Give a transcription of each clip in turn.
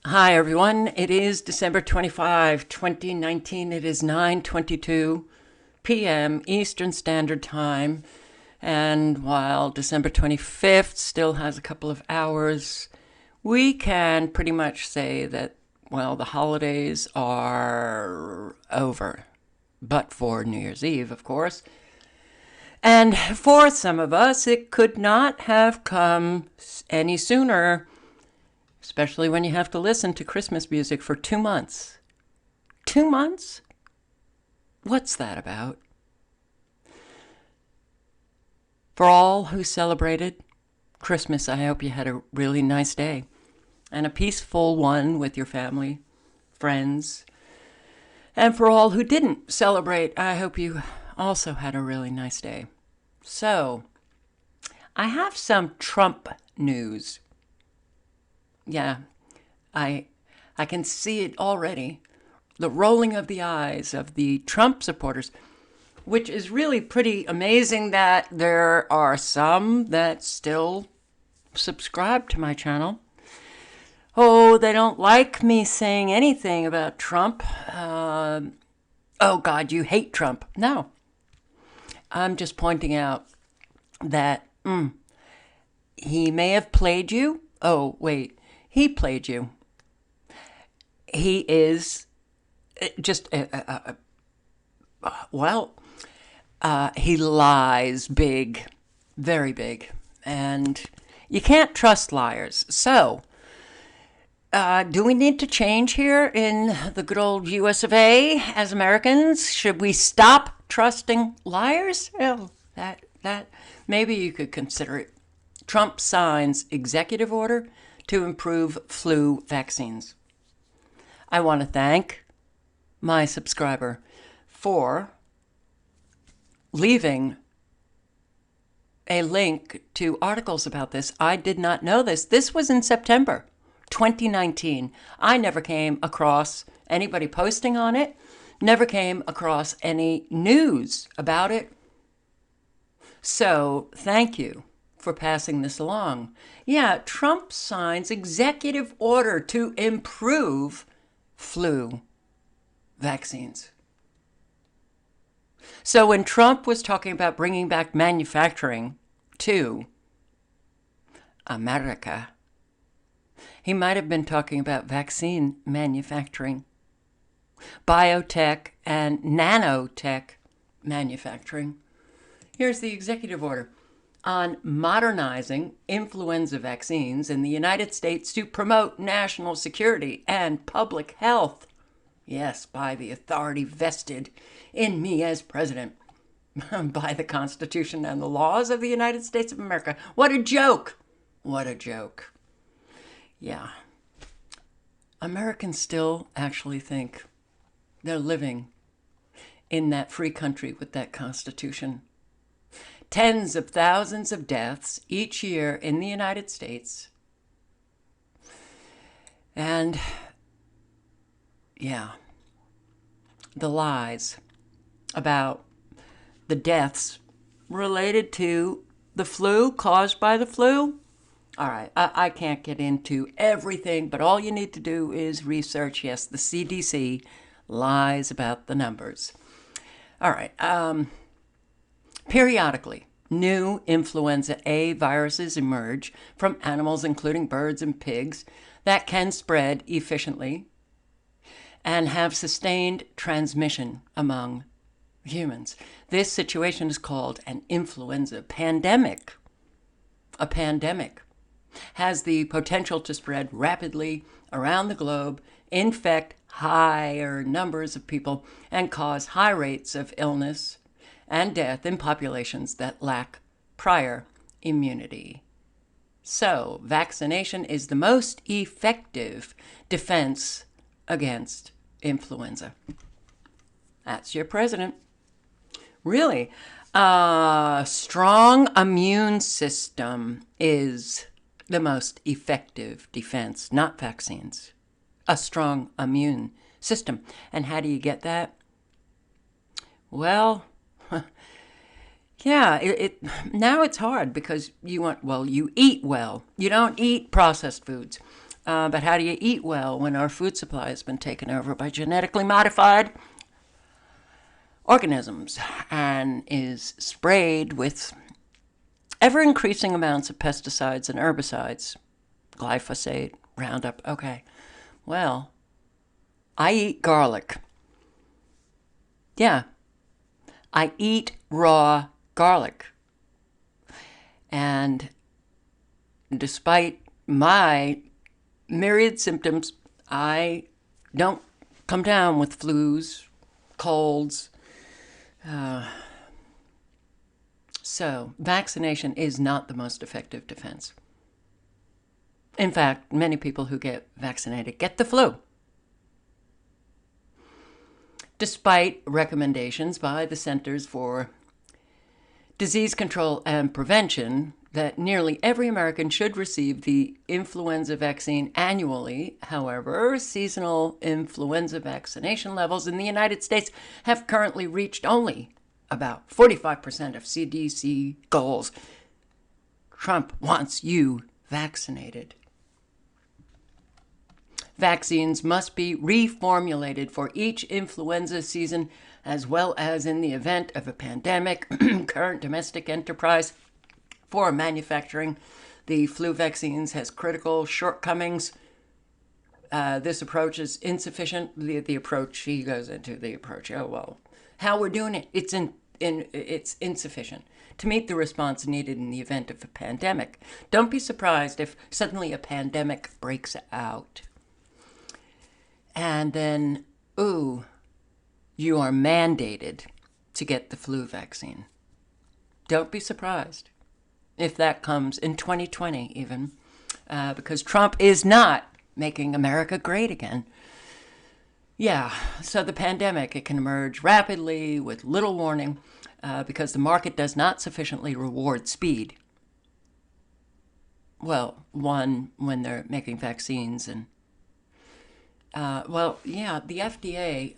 Hi, everyone. It is December 25, 2019. It is 9:22 p.m. Eastern Standard Time. And while December 25th still has a couple of hours, we can pretty much say that, well, the holidays are over. But for New Year's Eve, of course. And for some of us, it could not have come any sooner, especially when you have to listen to Christmas music for 2 months. 2 months? What's that about? For all who celebrated Christmas, I hope you had a really nice day and a peaceful one with your family, friends. And for all who didn't celebrate, I hope you also had a really nice day. So, I have some Trump news. Yeah, I I can see it already. The rolling of the eyes of the Trump supporters, which is really pretty amazing that there are some that still subscribe to my channel. Oh, they don't like me saying anything about Trump. Oh, God, you hate Trump. No, I'm just pointing out that he may have played you. Oh, wait, he played you. He is just, well, he lies big, very big. And you can't trust liars. So, do we need to change here in the good old US of A as Americans? Should we stop trusting liars? Well, that maybe you could consider it. Trump signs executive order to improve flu vaccines. I want to thank my subscriber for leaving a link to articles about this. I did not know this. This was in September 2019. I never came across anybody posting on it, never came across any news about it. So thank you for passing this along. Yeah, Trump signs executive order to improve flu vaccines. So when Trump was talking about bringing back manufacturing to America, he might have been talking about vaccine manufacturing, biotech and nanotech manufacturing. Here's the executive order on modernizing influenza vaccines in the United States to promote national security and public health. Yes, by the authority vested in me as president, by the Constitution and the laws of the United States of America. What a joke! What a joke. Yeah. Americans still actually think they're living in that free country with that Constitution. Tens of thousands of deaths each year in the United States. And yeah, the lies about the deaths related to the flu, caused by the flu. All right, I can't get into everything, but all you need to do is research. Yes, the CDC lies about the numbers. All right, periodically, new influenza A viruses emerge from animals, including birds and pigs, that can spread efficiently and have sustained transmission among humans. This situation is called an influenza pandemic. A pandemic has the potential to spread rapidly around the globe, infect higher numbers of people, and cause high rates of illness and death in populations that lack prior immunity. So, vaccination is the most effective defense against influenza. That's your president. Really, a strong immune system is the most effective defense, not vaccines. A strong immune system. And how do you get that? Well, yeah, now it's hard because you eat well. You don't eat processed foods. But how do you eat well when our food supply has been taken over by genetically modified organisms and is sprayed with ever-increasing amounts of pesticides and herbicides, glyphosate, Roundup? Okay, well, I eat garlic. Yeah, I eat raw garlic. And despite my myriad symptoms, I don't come down with flus, colds. So vaccination is not the most effective defense. In fact, many people who get vaccinated get the flu, despite recommendations by the Centers for Disease Control and Prevention that nearly every American should receive the influenza vaccine annually. However, seasonal influenza vaccination levels in the United States have currently reached only about 45% of CDC goals. Trump wants you vaccinated. Vaccines must be reformulated for each influenza season, as well as in the event of a pandemic. Current domestic enterprise for manufacturing the flu vaccines has critical shortcomings. This approach is insufficient. The approach, he goes into the approach. Oh, well, how we're doing it, it's insufficient to meet the response needed in the event of a pandemic. Don't be surprised if suddenly a pandemic breaks out. And then, you are mandated to get the flu vaccine. Don't be surprised if that comes in 2020 even, because Trump is not making America great again. Yeah, so the pandemic, it can emerge rapidly with little warning because the market does not sufficiently reward speed. Well, one, when they're making vaccines and the FDA,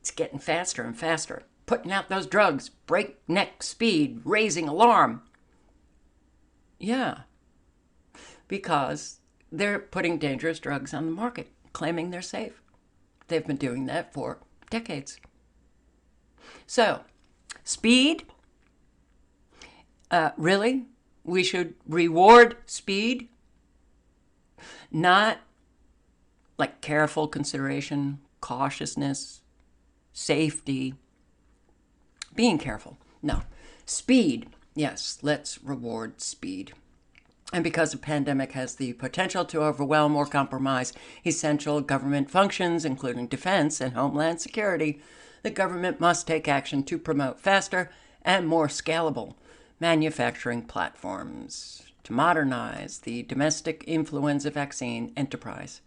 it's getting faster and faster, putting out those drugs, breakneck speed, raising alarm. Yeah, because they're putting dangerous drugs on the market, claiming they're safe. They've been doing that for decades. So, speed? Really? We should reward speed? Not like careful consideration, cautiousness, safety, being careful. No. Speed. Yes, let's reward speed. And because the pandemic has the potential to overwhelm or compromise essential government functions, including defense and homeland security, the government must take action to promote faster and more scalable manufacturing platforms to modernize the domestic influenza vaccine enterprise,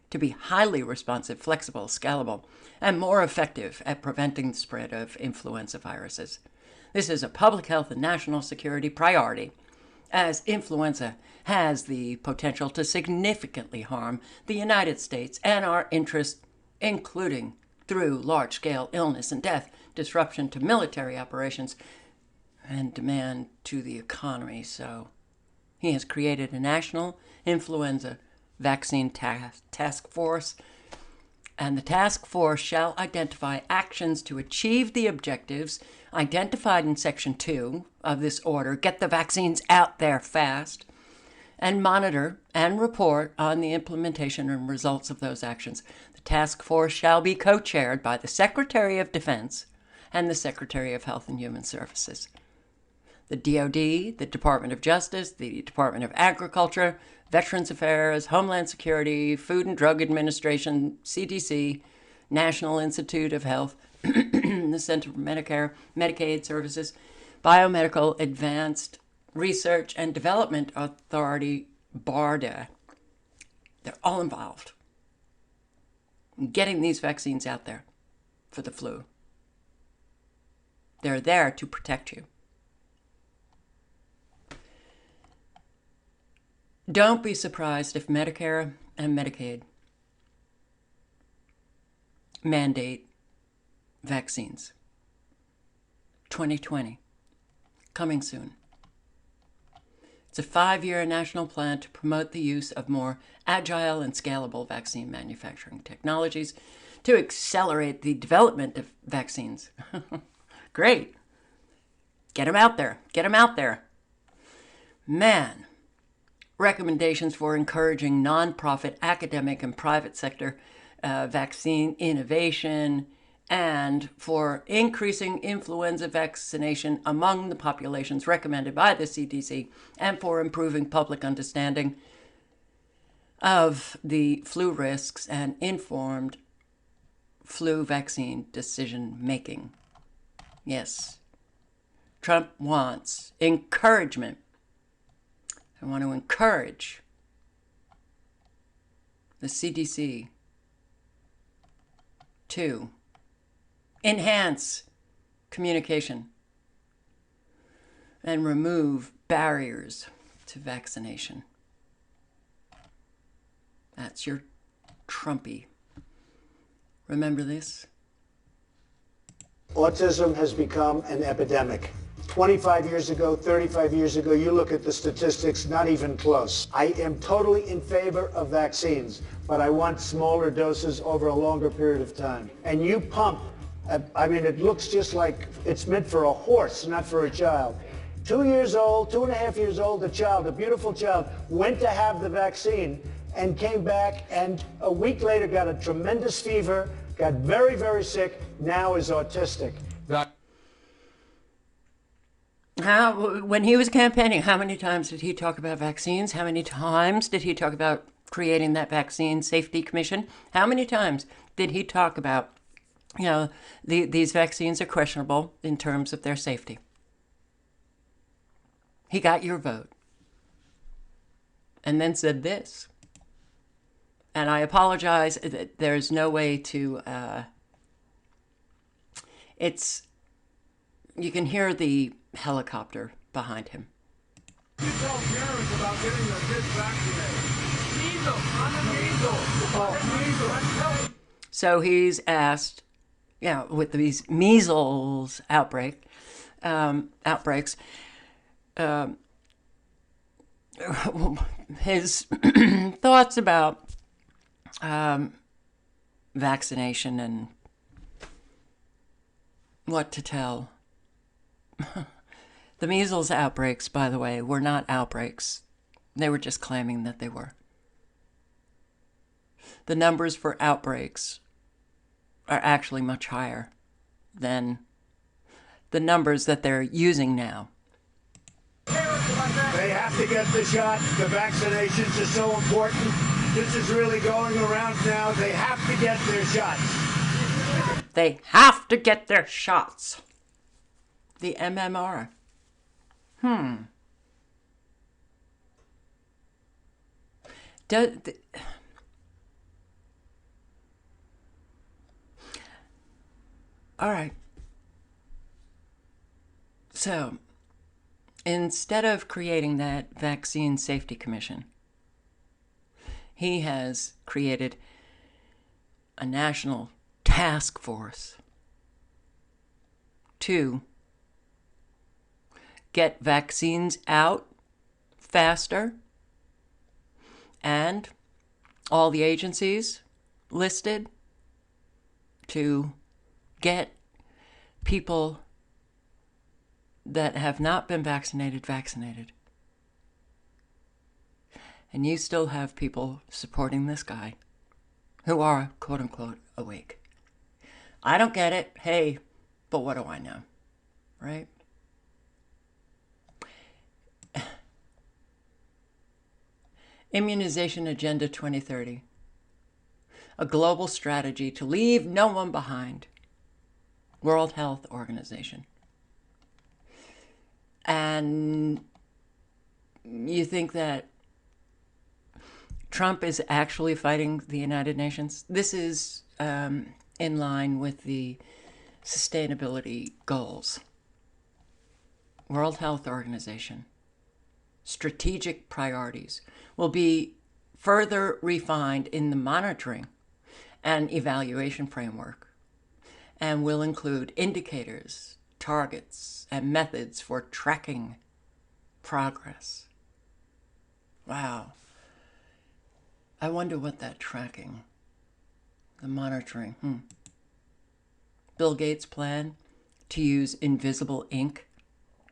to be highly responsive, flexible, scalable, and more effective at preventing the spread of influenza viruses. This is a public health and national security priority, as influenza has the potential to significantly harm the United States and our interests, including through large-scale illness and death, disruption to military operations, and demand to the economy. So he has created a national influenza vaccine task force, and the task force shall identify actions to achieve the objectives identified in Section 2 of this order, get the vaccines out there fast, and monitor and report on the implementation and results of those actions. The task force shall be co-chaired by the Secretary of Defense and the Secretary of Health and Human Services. The DoD, the Department of Justice, the Department of Agriculture, Veterans Affairs, Homeland Security, Food and Drug Administration, CDC, National Institute of Health, the Center for Medicaid Services, Biomedical Advanced Research and Development Authority, BARDA. They're all involved in getting these vaccines out there for the flu. They're there to protect you. Don't be surprised if Medicare and Medicaid mandate vaccines. 2020, coming soon. It's a 5-year national plan to promote the use of more agile and scalable vaccine manufacturing technologies to accelerate the development of vaccines. Great. Get them out there. Get them out there. Man. Recommendations for encouraging nonprofit, academic, and private sector vaccine innovation, and for increasing influenza vaccination among the populations recommended by the CDC, and for improving public understanding of the flu risks and informed flu vaccine decision making. Yes, Trump wants encouragement. I want to encourage the CDC to enhance communication and remove barriers to vaccination. That's your Trumpy. Remember this? Autism has become an epidemic. 25 years ago, 35 years ago, you look at the statistics, not even close. I am totally in favor of vaccines, but I want smaller doses over a longer period of time. And you pump, I mean, it looks just like it's meant for a horse, not for a child. 2 years old, 2.5 years old, a child, a beautiful child, went to have the vaccine and came back, and a week later got a tremendous fever, got very, very sick, now is autistic. When he was campaigning, how many times did he talk about vaccines? How many times did he talk about creating that vaccine safety commission? How many times did he talk about, these vaccines are questionable in terms of their safety? He got your vote. And then said this. And I apologize, there's no way to, you can hear the helicopter behind him. You tell parents about getting their kids vaccinated. Measles. So he's asked, with these measles outbreaks, his thoughts about vaccination and what to tell. The measles outbreaks, by the way, were not outbreaks. They were just claiming that they were. The numbers for outbreaks are actually much higher than the numbers that they're using now. They have to get the shot. The vaccinations are so important. This is really going around now. They have to get their shots. They have to get their shots. The MMR. All right. So, instead of creating that Vaccine Safety Commission, he has created a national task force to get vaccines out faster, and all the agencies listed to get people that have not been vaccinated. And you still have people supporting this guy who are, quote unquote, awake. I don't get it. Hey, but what do I know? Right? Immunization Agenda 2030. A global strategy to leave no one behind. World Health Organization. And you think that Trump is actually fighting the United Nations? This is in line with the sustainability goals. World Health Organization. Strategic priorities will be further refined in the monitoring and evaluation framework, and will include indicators, targets, and methods for tracking progress. Wow. I wonder what that tracking, the monitoring, Bill Gates' plan to use invisible ink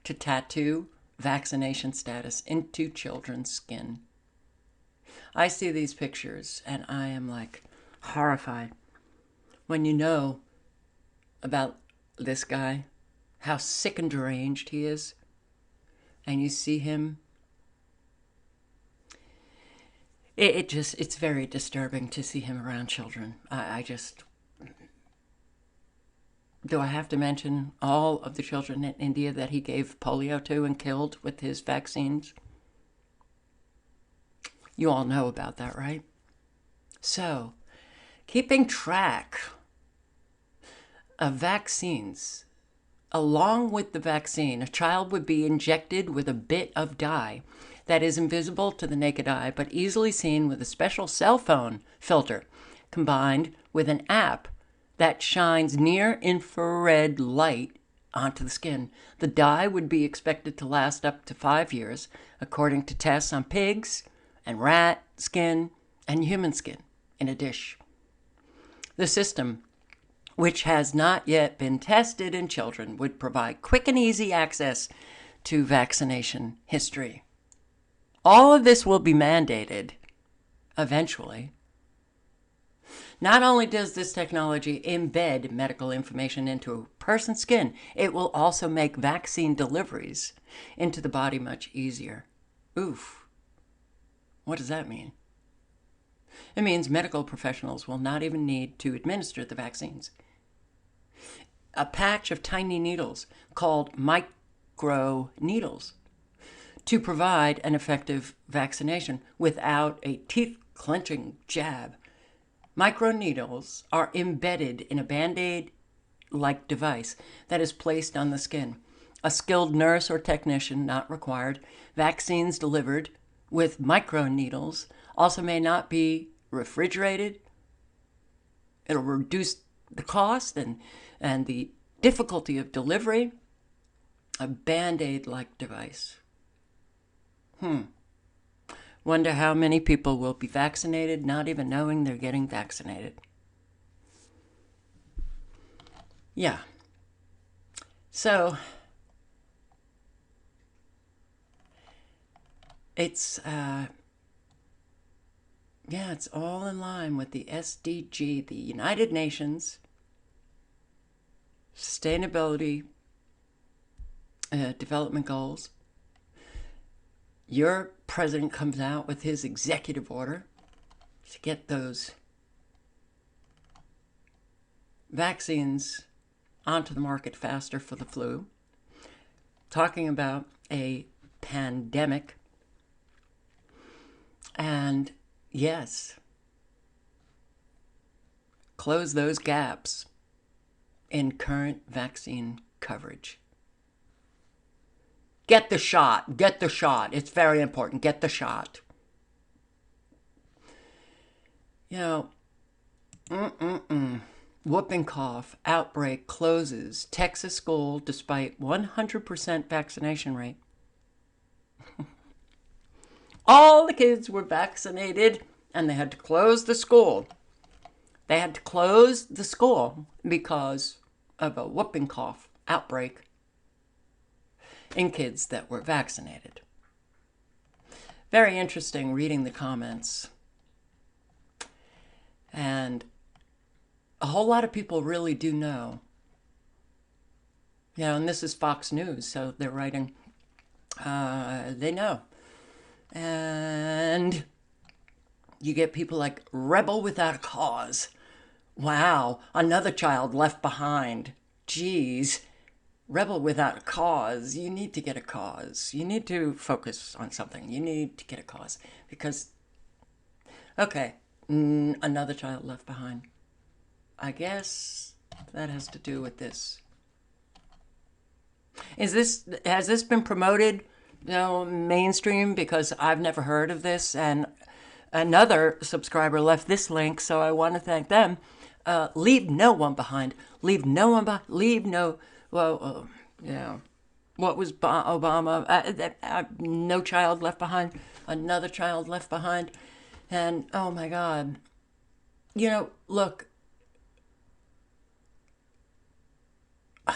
to tattoo vaccination status into children's skin. I see these pictures and I am like horrified. When you know about this guy, how sick and deranged he is, and you see him, it's very disturbing to see him around children. Do I have to mention all of the children in India that he gave polio to and killed with his vaccines? You all know about that, right? So, keeping track of vaccines. Along with the vaccine, a child would be injected with a bit of dye that is invisible to the naked eye, but easily seen with a special cell phone filter, combined with an app that shines near infrared light onto the skin. The dye would be expected to last up to 5 years, according to tests on pigs and rat skin and human skin in a dish. The system, which has not yet been tested in children, would provide quick and easy access to vaccination history. All of this will be mandated eventually. Not only does this technology embed medical information into a person's skin, it will also make vaccine deliveries into the body much easier. Oof. What does that mean? It means medical professionals will not even need to administer the vaccines. A patch of tiny needles called micro needles to provide an effective vaccination without a teeth-clenching jab. Microneedles are embedded in a Band-Aid-like device that is placed on the skin. A skilled nurse or technician not required. Vaccines delivered with microneedles also may not be refrigerated. It'll reduce the cost and the difficulty of delivery. A Band-Aid-like device. Wonder how many people will be vaccinated not even knowing they're getting vaccinated. Yeah. So, it's all in line with the SDG, the United Nations Sustainability Development Goals. Your president comes out with his executive order to get those vaccines onto the market faster for the flu. Talking about a pandemic. And yes, close those gaps in current vaccine coverage. Get the shot. Get the shot. It's very important. Get the shot. You know, whooping cough outbreak closes Texas school despite 100% vaccination rate. All the kids were vaccinated and they had to close the school. They had to close the school because of a whooping cough outbreak in kids that were vaccinated. Very interesting reading the comments. And a whole lot of people really do know. You know, and this is Fox News, so they're writing, they know. And you get people like rebel without a cause. Wow, another child left behind. Geez. Rebel without a cause. You need to get a cause. You need to focus on something. You need to get a cause. Because, okay, another child left behind. I guess that has to do with this. Has this been promoted, you know, mainstream? Because I've never heard of this, and another subscriber left this link, so I want to thank them. Leave no one behind. Leave no one behind. Leave no... Well, yeah. What was Obama? No child left behind, another child left behind. And oh my God. Look, do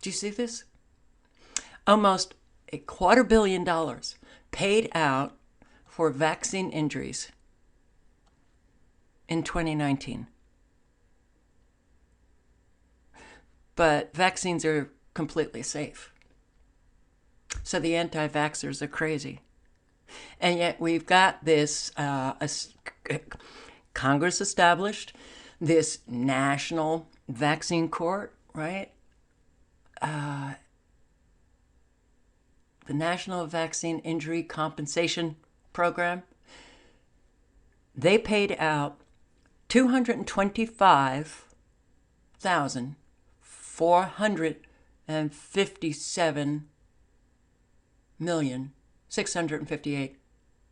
you see this? Almost $250 million paid out for vaccine injuries in 2019. But vaccines are completely safe. So the anti-vaxxers are crazy. And yet we've got this, Congress established this national vaccine court, right? The National Vaccine Injury Compensation Program. They paid out $225,457,658.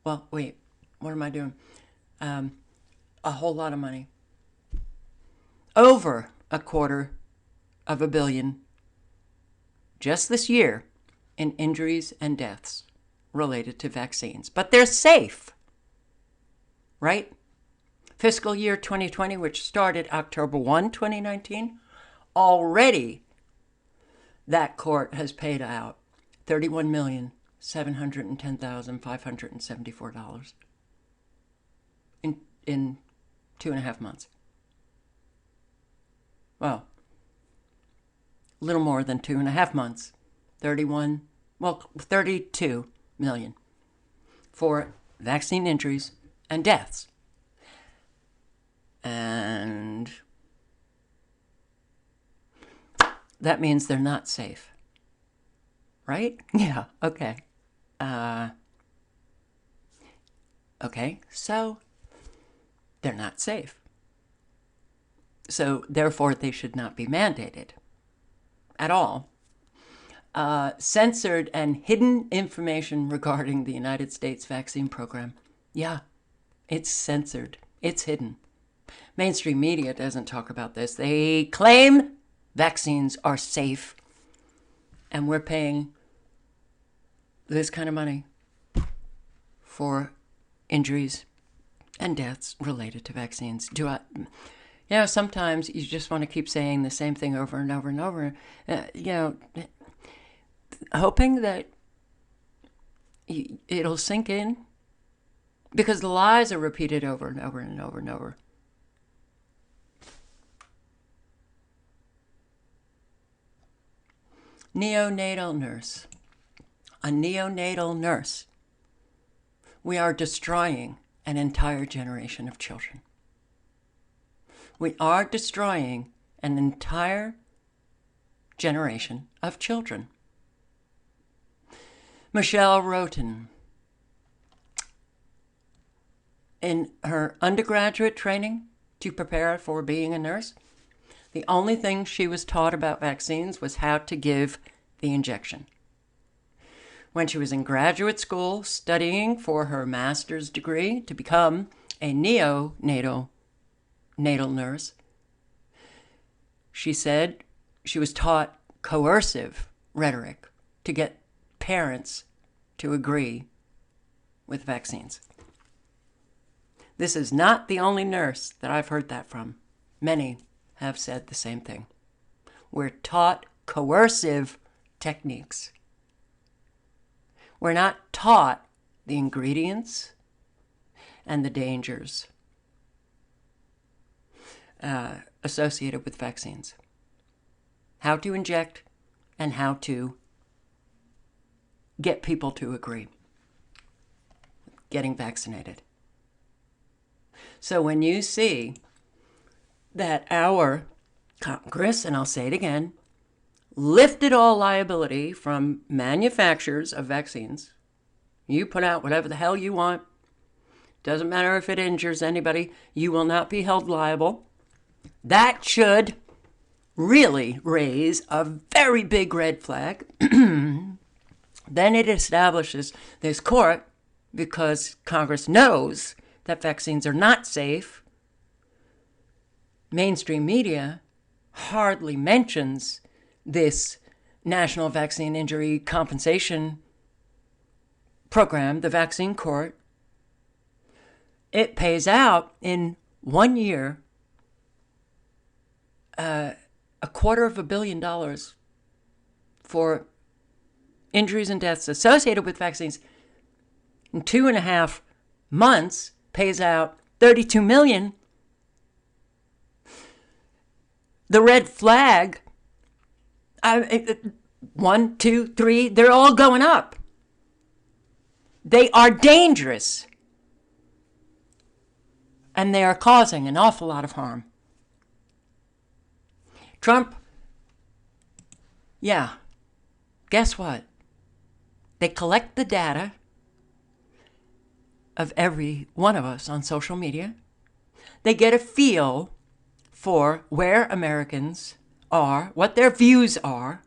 Well, wait, what am I doing? A whole lot of money. Over $250 million just this year in injuries and deaths related to vaccines. But they're safe, right? Fiscal year 2020, which started October 1, 2019, already that court has paid out $31,710,574 in 2.5 months. Well, a little more than 2.5 months. 32 million for vaccine injuries and deaths. And that means they're not safe. Right? Yeah, okay. Okay, so they're not safe. So therefore they should not be mandated at all. Censored and hidden information regarding the United States vaccine program. Yeah, it's censored. It's hidden. Mainstream media doesn't talk about this. They claim vaccines are safe, and we're paying this kind of money for injuries and deaths related to vaccines. Sometimes you just want to keep saying the same thing over and over and over. Hoping that it'll sink in, because the lies are repeated over and over and over and over. Neonatal nurse. A neonatal nurse. We are destroying an entire generation of children. We are destroying an entire generation of children. Michelle Roten, in her undergraduate training to prepare for being a nurse, the only thing she was taught about vaccines was how to give the injection. When she was in graduate school studying for her master's degree to become a neonatal nurse, she said she was taught coercive rhetoric to get parents to agree with vaccines. This is not the only nurse that I've heard that from. Many have said the same thing. We're taught coercive techniques. We're not taught the ingredients and the dangers associated with vaccines. How to inject and how to get people to agree getting vaccinated. So when you see that our Congress, and I'll say it again, lifted all liability from manufacturers of vaccines, you put out whatever the hell you want, doesn't matter if it injures anybody, you will not be held liable. That should really raise a very big red flag. Then it establishes this court, because Congress knows that vaccines are not safe. Mainstream media hardly mentions this National Vaccine Injury Compensation Program, the vaccine court, it pays out in 1 year $250 million for injuries and deaths associated with vaccines. In 2.5 months, pays out $32 million. The red flag, 1, 2, 3, they're all going up. They are dangerous. And they are causing an awful lot of harm. Trump, yeah, guess what? They collect the data of every one of us on social media. They get a feel for where Americans are, what their views are.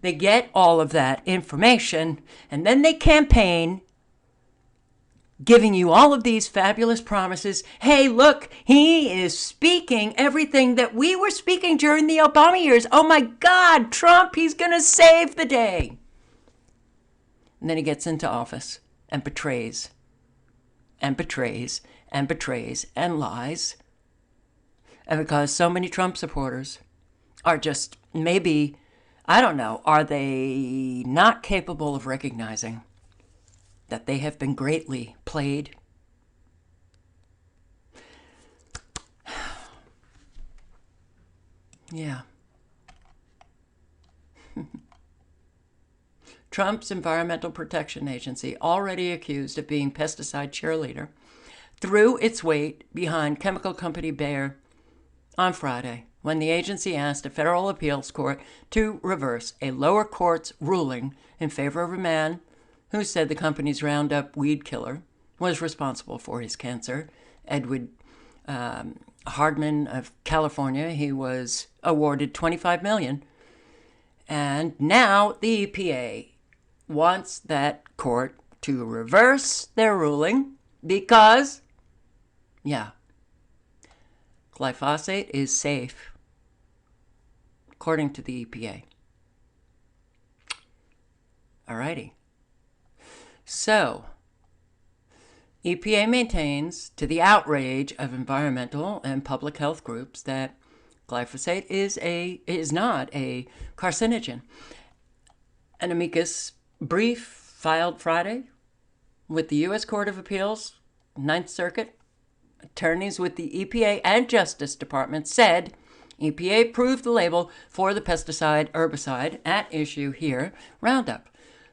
They get all of that information, and then they campaign giving you all of these fabulous promises. Hey, look, he is speaking everything that we were speaking during the Obama years. Oh my God, Trump, he's going to save the day. And then he gets into office and betrays and betrays and betrays and lies. And because so many Trump supporters are just maybe, I don't know, are they not capable of recognizing that they have been greatly played? Yeah. Trump's Environmental Protection Agency, already accused of being pesticide cheerleader, threw its weight behind chemical company Bayer on Friday when the agency asked a federal appeals court to reverse a lower court's ruling in favor of a man who said the company's Roundup weed killer was responsible for his cancer. Edward Hardman of California, he was awarded $25 million. And now the EPA wants that court to reverse their ruling because, yeah, glyphosate is safe, according to the EPA. Alrighty. So, EPA maintains, to the outrage of environmental and public health groups, that glyphosate is not a carcinogen. An amicus brief filed Friday with the U.S. Court of Appeals, Ninth Circuit, attorneys with the EPA and Justice Department said EPA approved the label for the pesticide herbicide at issue here, Roundup,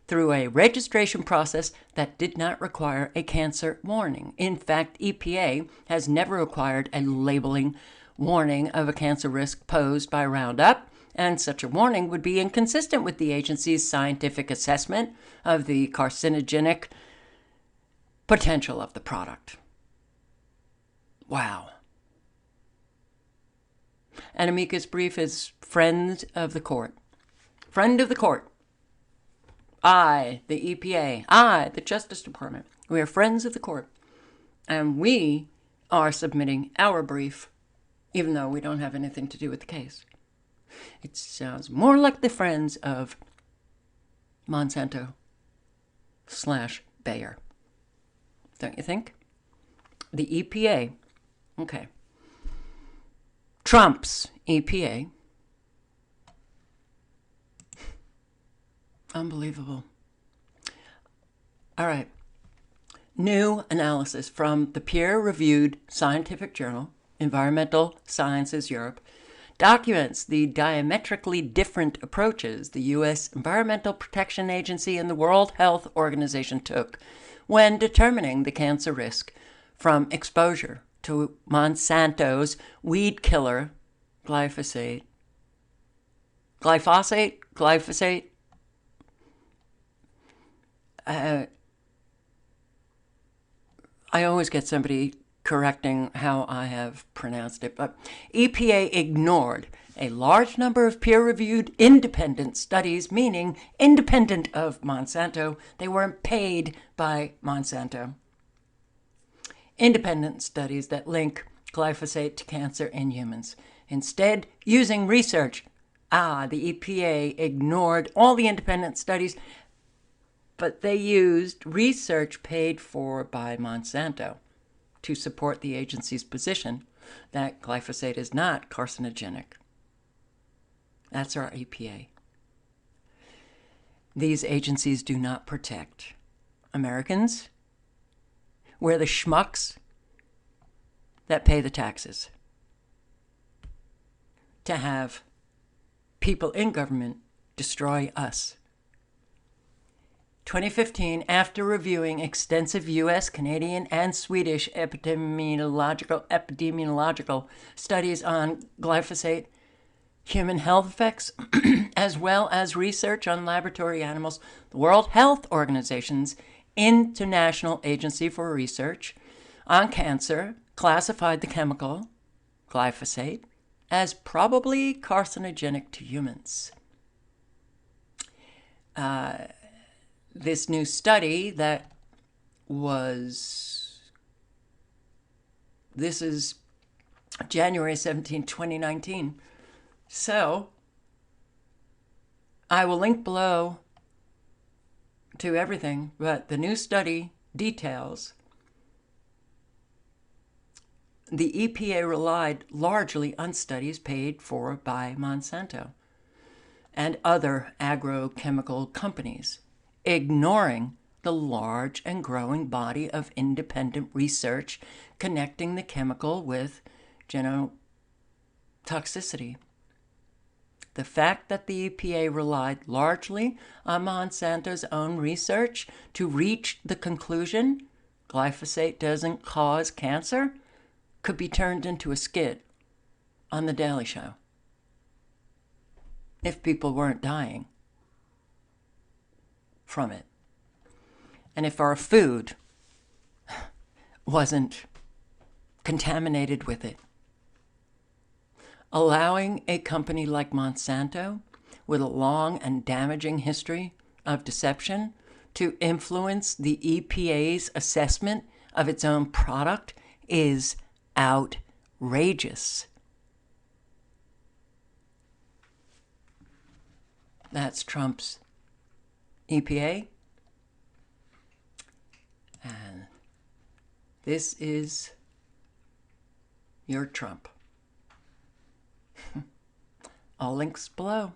through a registration process that did not require a cancer warning. In fact, EPA has never required a labeling warning of a cancer risk posed by Roundup, and such a warning would be inconsistent with the agency's scientific assessment of the carcinogenic potential of the product. Wow. An amicus brief is friend of the court. Friend of the court. I, the EPA, I, the Justice Department, we are friends of the court. And we are submitting our brief, even though we don't have anything to do with the case. It sounds more like the friends of Monsanto / Bayer. Don't you think? The EPA. Okay. Trump's EPA. Unbelievable. All right. New analysis from the peer-reviewed scientific journal, Environmental Sciences Europe, documents the diametrically different approaches the U.S. Environmental Protection Agency and the World Health Organization took when determining the cancer risk from exposure to Monsanto's weed killer, glyphosate. Glyphosate. I always get somebody correcting how I have pronounced it, but EPA ignored a large number of peer-reviewed independent studies, meaning independent of Monsanto. They weren't paid by Monsanto. Independent studies that link glyphosate to cancer in humans, instead using research The EPA ignored all the independent studies, but they used research paid for by Monsanto to support the agency's position that glyphosate is not carcinogenic. That's our EPA. These agencies do not protect Americans. We're the schmucks that pay the taxes to have people in government destroy us. 2015, after reviewing extensive U.S., Canadian, and Swedish epidemiological studies on glyphosate, human health effects, as well as research on laboratory animals, the World Health Organization's International Agency for Research on Cancer classified the chemical, glyphosate, as probably carcinogenic to humans. This new study this is January 17, 2019. So I will link below to everything, but the new study details the EPA relied largely on studies paid for by Monsanto and other agrochemical companies, ignoring the large and growing body of independent research connecting the chemical with genotoxicity. The fact that the EPA relied largely on Monsanto's own research to reach the conclusion glyphosate doesn't cause cancer could be turned into a skit on The Daily Show if people weren't dying from it. And if our food wasn't contaminated with it. Allowing a company like Monsanto, with a long and damaging history of deception, to influence the EPA's assessment of its own product is outrageous. That's Trump's EPA. And this is your Trump. All links below.